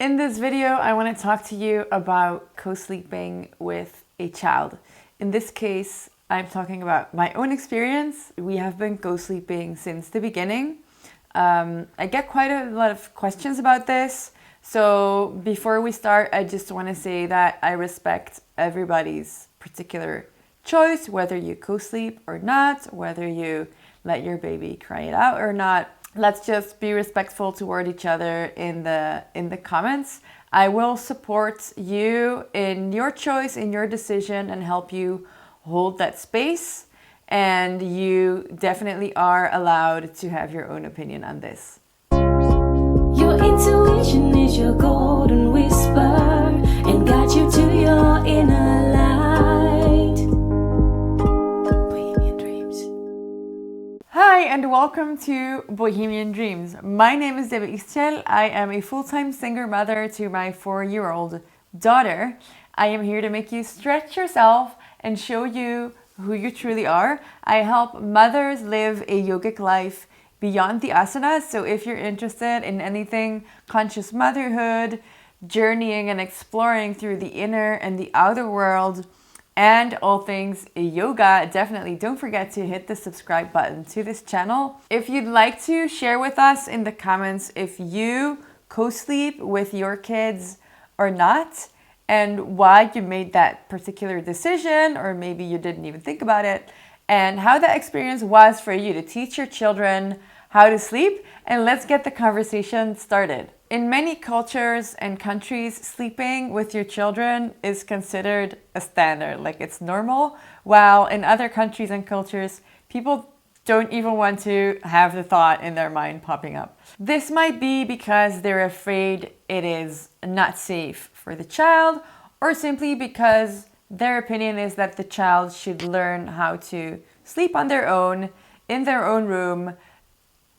In this video, I want to talk to you about co-sleeping with a child. In this case, I'm talking about my own experience. We have been co-sleeping since the beginning. I get quite a lot of questions about this. So before we start, I just want to say that I respect everybody's particular choice, whether you co-sleep or not, whether you let your baby cry it out or not. Let's just be respectful toward each other in the comments. I will support you in your choice, in your decision, and help you hold that space. And you definitely are allowed to have your own opinion on this. Your intuition is your golden whisper and guide you to your inner light. Bohemian Dreams. Hi and welcome to Bohemian Dreams. My name is Debby. I am a full-time single mother to my 4-year-old daughter. I am here to make you stretch yourself and show you who you truly are. I help mothers live a yogic life beyond the asanas. So if you're interested in anything conscious motherhood, journeying and exploring through the inner and the outer world, and all things yoga, definitely don't forget to hit the subscribe button to this channel. If you'd like to share with us in the comments if you co-sleep with your kids or not, and why you made that particular decision, or maybe you didn't even think about it, and how that experience was for you to teach your children how to sleep, and let's get the conversation started. In many cultures and countries, sleeping with your children is considered a standard, like it's normal, while in other countries and cultures, people don't even want to have the thought in their mind popping up. This might be because they're afraid it is not safe for the child, or simply because their opinion is that the child should learn how to sleep on their own, in their own room,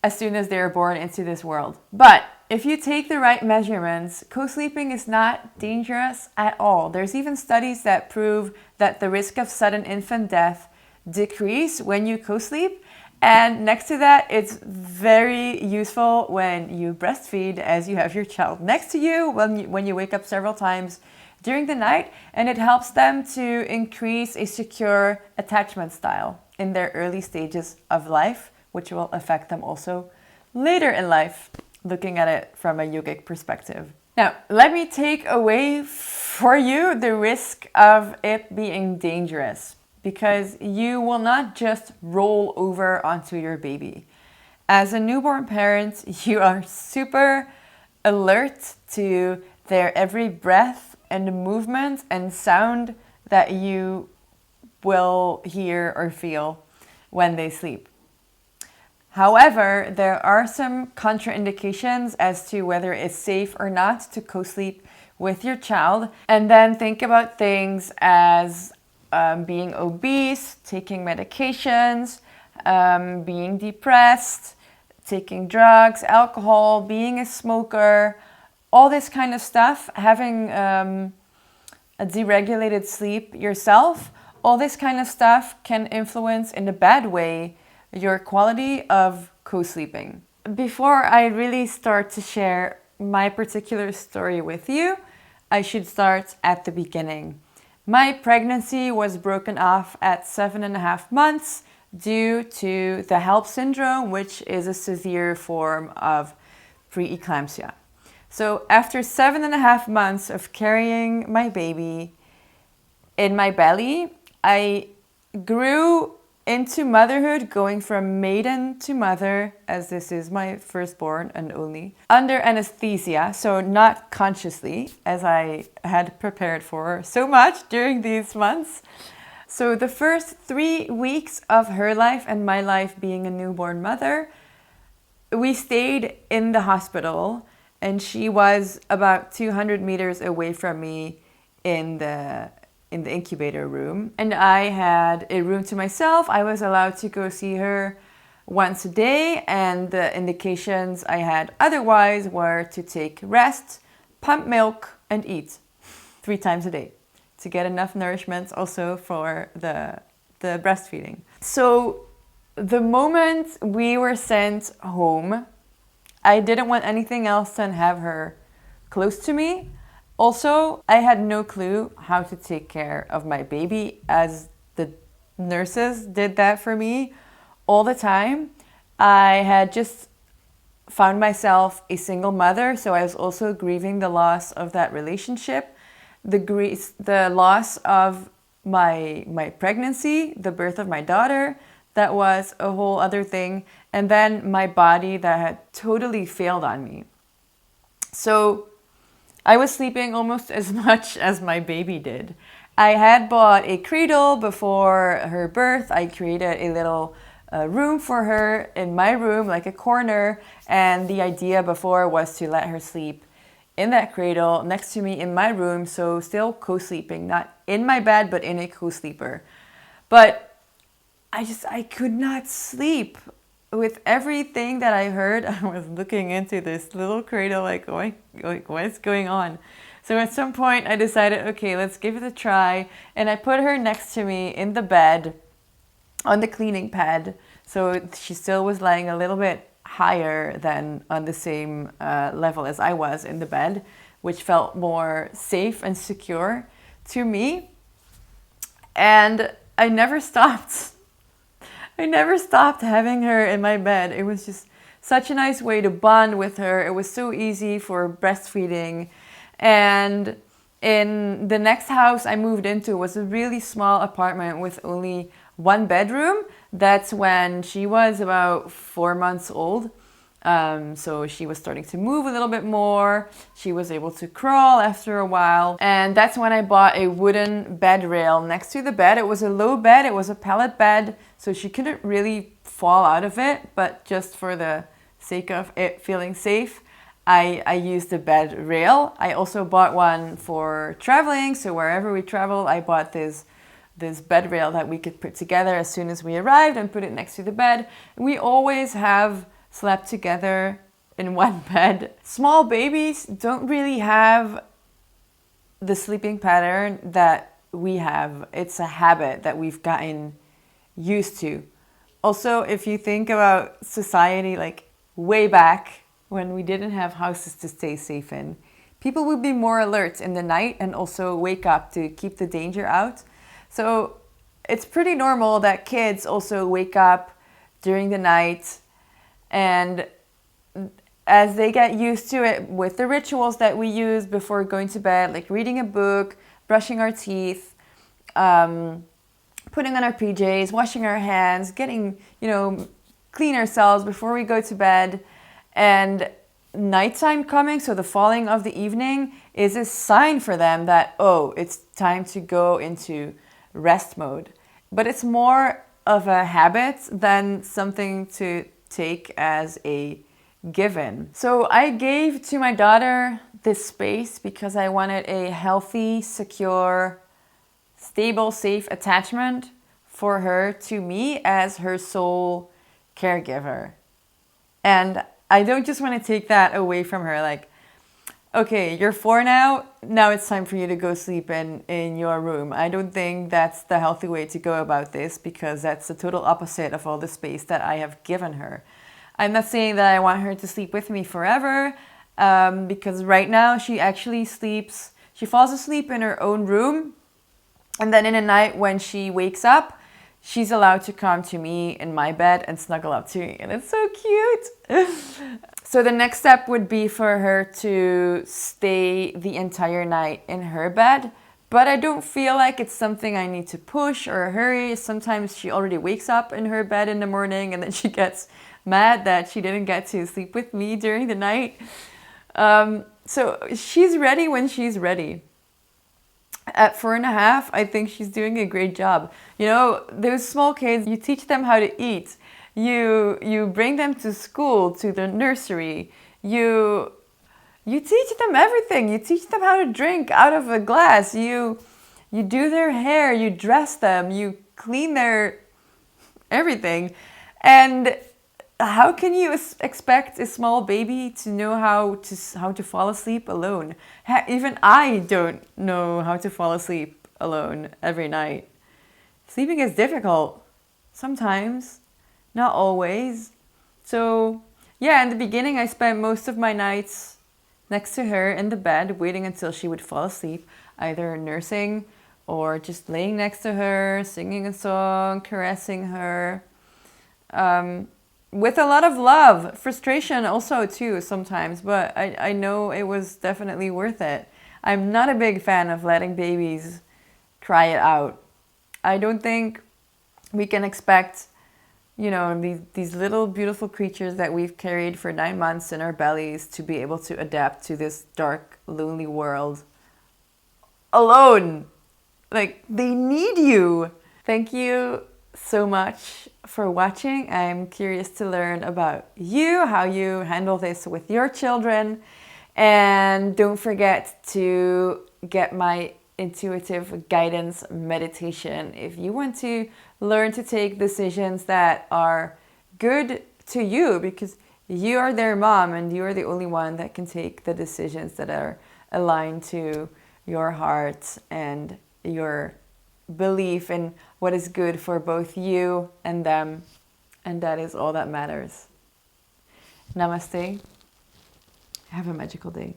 as soon as they're born into this world. But if you take the right measurements, co-sleeping is not dangerous at all. There's even studies that prove that the risk of sudden infant death decrease when you co-sleep. And next to that, it's very useful when you breastfeed as you have your child next to you when you wake up several times during the night, and it helps them to increase a secure attachment style in their early stages of life, which will affect them also later in life, looking at it from a yogic perspective. Now, let me take away for you the risk of it being dangerous, because you will not just roll over onto your baby. As a newborn parent, you are super alert to their every breath and movement and sound that you will hear or feel when they sleep. However, there are some contraindications as to whether it's safe or not to co-sleep with your child. And then think about things as being obese, taking medications, being depressed, taking drugs, alcohol, being a smoker, all this kind of stuff, having a deregulated sleep yourself, all this kind of stuff can influence in a bad way your quality of co-sleeping. Before I really start to share my particular story with you, I should start at the beginning. My pregnancy was broken off at 7.5 months due to the HELLP syndrome, which is a severe form of preeclampsia. So after 7.5 months of carrying my baby in my belly, I grew into motherhood, going from maiden to mother, as this is my firstborn and only, under anesthesia, so not consciously, as I had prepared for so much during these months. So the first 3 weeks of her life and my life being a newborn mother, we stayed in the hospital, and she was about 200 meters away from me in the incubator room, and I had a room to myself. I was allowed to go see her once a day, and the indications I had otherwise were to take rest, pump milk, and eat 3 times a day to get enough nourishment also for the breastfeeding. So the moment we were sent home, I didn't want anything else than have her close to me. Also, I had no clue how to take care of my baby, as the nurses did that for me all the time. I had just found myself a single mother, so I was also grieving the loss of that relationship, the loss of my pregnancy, the birth of my daughter. That was a whole other thing. And then my body that had totally failed on me. So I was sleeping almost as much as my baby did. I had bought a cradle before her birth. I created a little room for her in my room, like a corner. And the idea before was to let her sleep in that cradle next to me in my room. So still co-sleeping, not in my bed, but in a co-sleeper. But I could not sleep. With everything that I heard, I was looking into this little cradle like what's going on? So at some point I decided, okay, let's give it a try. And I put her next to me in the bed on the cleaning pad. So she still was lying a little bit higher than on the same level as I was in the bed, which felt more safe and secure to me. And I never stopped. I never stopped having her in my bed. It was just such a nice way to bond with her. It was so easy for breastfeeding. And in the next house I moved into was a really small apartment with only one bedroom. That's when she was about 4 months old. So she was starting to move a little bit more. She was able to crawl after a while. And that's when I bought a wooden bed rail next to the bed. It was a low bed. It was a pallet bed. So she couldn't really fall out of it. But just for the sake of it feeling safe, I used the bed rail. I also bought one for traveling. So wherever we travel, I bought this bed rail that we could put together as soon as we arrived and put it next to the bed. We always have slept together in one bed. Small babies don't really have the sleeping pattern that we have. It's a habit that we've gotten used to. Also, if you think about society like way back when we didn't have houses to stay safe in, people would be more alert in the night and also wake up to keep the danger out. So it's pretty normal that kids also wake up during the night. And as they get used to it with the rituals that we use before going to bed, like reading a book, brushing our teeth, putting on our PJs, washing our hands, getting, clean ourselves before we go to bed, and nighttime coming, so the falling of the evening, is a sign for them that, oh, it's time to go into rest mode. But it's more of a habit than something to take as a given. So I gave to my daughter this space because I wanted a healthy, secure, stable, safe attachment for her to me as her sole caregiver. And I don't just want to take that away from her, like, okay, you're 4 now it's time for you to go sleep in your room. I don't think that's the healthy way to go about this, because that's the total opposite of all the space that I have given her. I'm not saying that I want her to sleep with me forever, because right now she falls asleep in her own room. And then in the night when she wakes up, she's allowed to come to me in my bed and snuggle up to me. And it's so cute. So the next step would be for her to stay the entire night in her bed. But I don't feel like it's something I need to push or hurry. Sometimes she already wakes up in her bed in the morning and then she gets mad that she didn't get to sleep with me during the night. So she's ready when she's ready. At 4.5, I think she's doing a great job. Those small kids, you teach them how to eat. You bring them to school, to the nursery. You teach them everything. You teach them how to drink out of a glass. You do their hair. You dress them. You clean their everything. And how can you expect a small baby to know how to fall asleep alone? Even I don't know how to fall asleep alone every night. Sleeping is difficult sometimes, not always. So yeah, in the beginning I spent most of my nights next to her in the bed, waiting until she would fall asleep, either nursing or just laying next to her, singing a song, caressing her. With a lot of love, frustration also too sometimes, but I know it was definitely worth it. I'm not a big fan of letting babies cry it out. I don't think we can expect, these little beautiful creatures that we've carried for 9 months in our bellies to be able to adapt to this dark, lonely world alone. Like, they need you. Thank you so much for watching. I'm curious to learn about you, how you handle this with your children. And don't forget to get my intuitive guidance meditation if you want to learn to take decisions that are good to you, because you are their mom and you are the only one that can take the decisions that are aligned to your heart and your belief in what is good for both you and them, and that is all that matters. Namaste. Have a magical day.